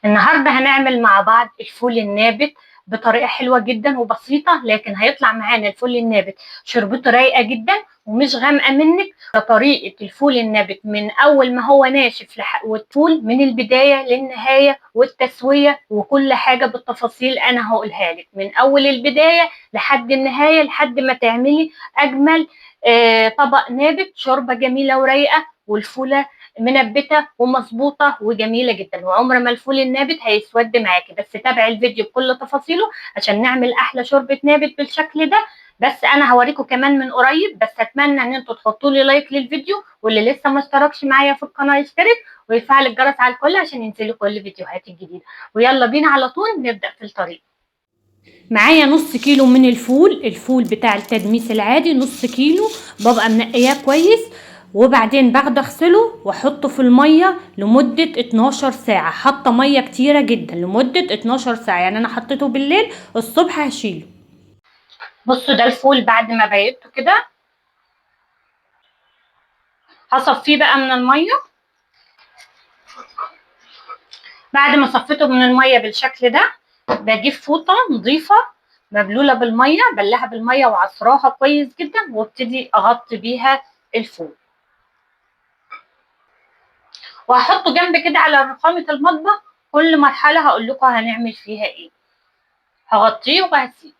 النهارده هنعمل مع بعض الفول النابت بطريقه حلوه جدا وبسيطه، لكن هيطلع معانا الفول النابت شربته رايقه جدا ومش غامقه منك. طريقه الفول النابت من اول ما هو ناشف والفول من البدايه للنهايه والتسويه وكل حاجه بالتفاصيل انا هقولها لك من اول البدايه لحد النهايه لحد ما تعملي اجمل طبق نابت، شوربه جميله ورايقه والفوله منبته ومظبوطه وجميله جدا، وعمر ما الفول النابت هيسود معاكي. بس تابعي الفيديو بكل تفاصيله عشان نعمل احلى شوربه نابت بالشكل ده. بس انا هوريكم كمان من قريب، بس اتمنى ان انتوا تحطوا لي لايك للفيديو، واللي لسه ما اشتركش معايا في القناه يشترك ويفعل الجرس على الكل عشان ينزلوا كل فيديوهاتي الجديده. ويلا بينا على طول نبدا في الطريق. معايا نص كيلو من الفول بتاع التدميس العادي، نص كيلو. ببقى منقياه كويس وبعدين باخده اغسله واحطه في الميه لمده 12 ساعه. حاطه ميه كتيره جدا لمده 12 ساعه، يعني انا حطيته بالليل، الصبح هشيله. بصوا ده الفول بعد ما بيته كده، هصفيه بقى من الميه. بعد ما صفيته من الميه بالشكل ده بجيب فوطه نظيفه مبلوله بالميه، بلها بالميه وعصراها كويس جدا وابتدي اغطي بيها الفول، وهحطه جنب كده على رخامه المطبخ. كل مرحله هقول لكم هنعمل فيها ايه. هغطيه وهسيبه.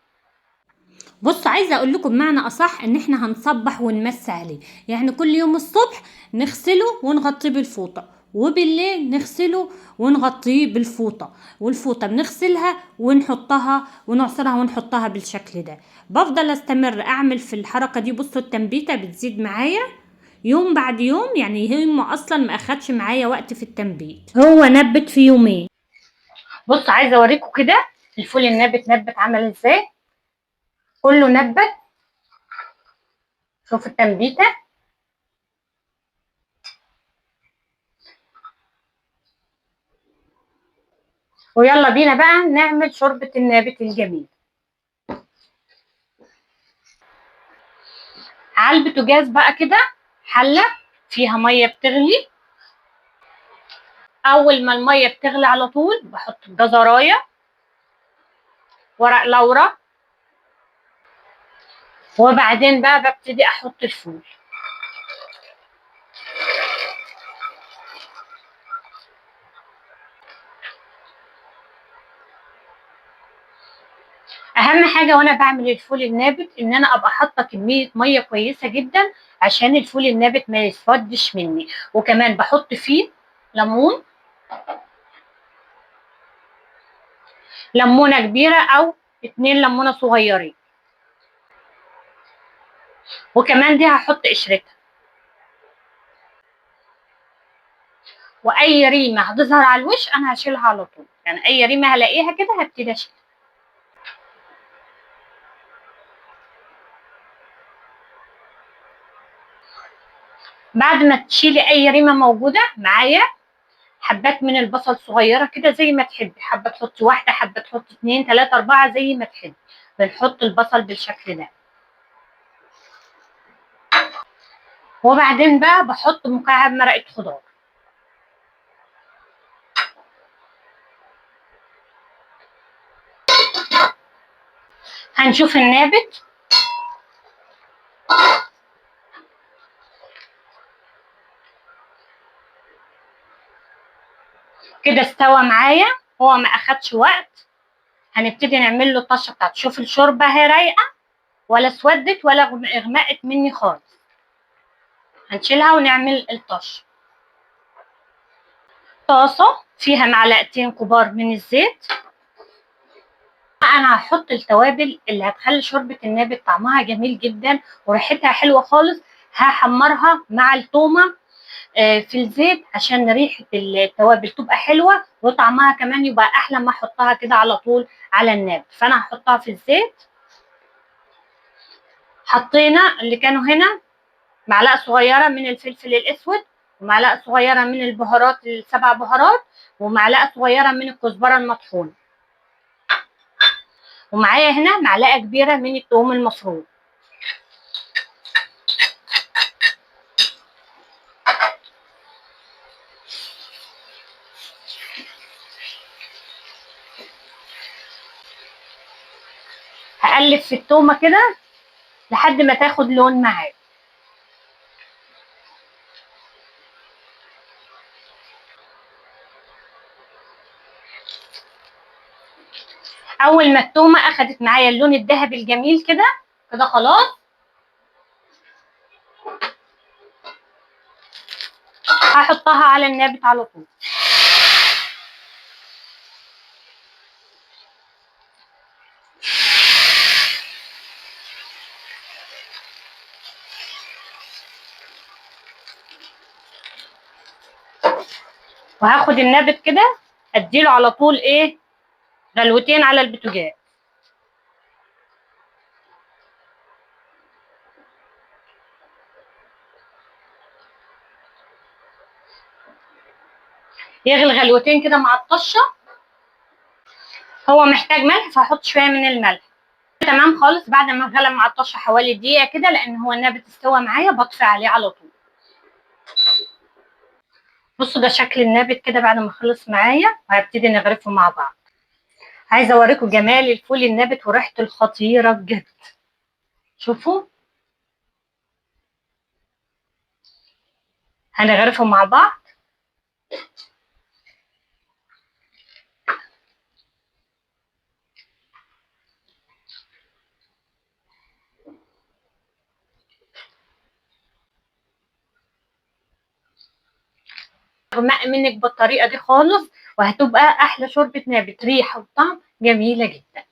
بص، عايزه اقول لكم بمعنى اصح ان احنا هنصبح ونمسي عليه، يعني كل يوم الصبح نغسله ونغطيه بالفوطه، وبالليل نغسله ونغطيه بالفوطه، والفوطه بنغسلها ونحطها ونعصرها ونحطها بالشكل ده. بفضل استمر اعمل في الحركه دي. بصوا التنبيته بتزيد معايا يوم بعد يوم، يعني هم اصلا ما اخدش معايا وقت في التنبيت، هو نبت في يومين. بص عايزه اوريكم كده الفول النابت نبت عمل ازاي. كله نبت، شوف التنبيته. ويلا بينا بقى نعمل شوربة النابت الجميل. على البوتاجاز بقى كده حلة فيها مية بتغلي. أول ما المية بتغلي على طول بحط جزراية، ورق لورا، وبعدين بقى ببتدي أحط الفول. أهم حاجة وأنا بعمل الفول النابت إن أنا أبقى حاطة كمية مية كويسة جدا عشان الفول النابت ما يسودش مني. وكمان بحط فيه ليمون، ليمونة كبيرة أو 2 ليمونة صغيرين، وكمان دي هحط قشرتها. واي ريمه هتظهر على الوش انا هشيلها على طول، يعني اي ريمه هلاقيها كده هبتدي اشيلها. بعد ما تشيلي اي ريمه موجوده معايا، حبات من البصل صغيره كده زي ما تحبي، حبه تحطي واحده، حبه تحطي 2 3 4 زي ما تحبي. بنحط البصل بالشكل ده، وبعدين بقى بحط مكعب مرقه خضار. هنشوف النابت كده استوى معايا، هو ما اخدش وقت. هنبتدي نعمل له الطشه بتاعته. شوف الشوربه هي رايقه ولا اسودت ولا اغمقت مني خالص. هنشيلها ونعمل الطشه. طاسة فيها معلقتين كبار من الزيت. انا هحط التوابل اللي هتخلي شوربة النابت طعمها جميل جدا وريحتها حلوة خالص. هحمرها مع التومة في الزيت عشان ريحة التوابل تبقى حلوة وطعمها كمان يبقى احلى ما احطها كده على طول على النابت. فانا هحطها في الزيت. حطينا اللي كانوا هنا معلقة صغيرة من الفلفل الاسود، ومعلقة صغيرة من البهارات ال7 بهارات، ومعلقة صغيرة من الكزبرة المطحونة، ومعايا هنا معلقه كبيره من الثوم المفروم. هقلب في التومه كده لحد ما تاخد لون معايا. اول ما التومه اخدت معايا اللون الذهبي الجميل كده كده خلاص، هحطها على النابت على طول. وهاخد النابت كده اديله على طول ايه، غلوتين على البوتاجاز. يغلي غلوتين كده مع الطشه. هو محتاج ملح فهحط شويه من الملح. تمام خالص. بعد ما غلى مع الطشه حوالي دقيقه كده، لان هو النابت استوى معايا، بطفي عليه على طول. بصوا ده شكل النابت كده بعد ما خلص معايا، وهبتدي نغرفه مع بعض. عايزه اوريكم جمال الفول النابت وريحته الخطيره بجد. شوفوا، هنغرفه مع بعض. غمق منك بالطريقه دي خالص، وهتبقى احلى شوربه نابت، ريحه وطعم جميله جدا.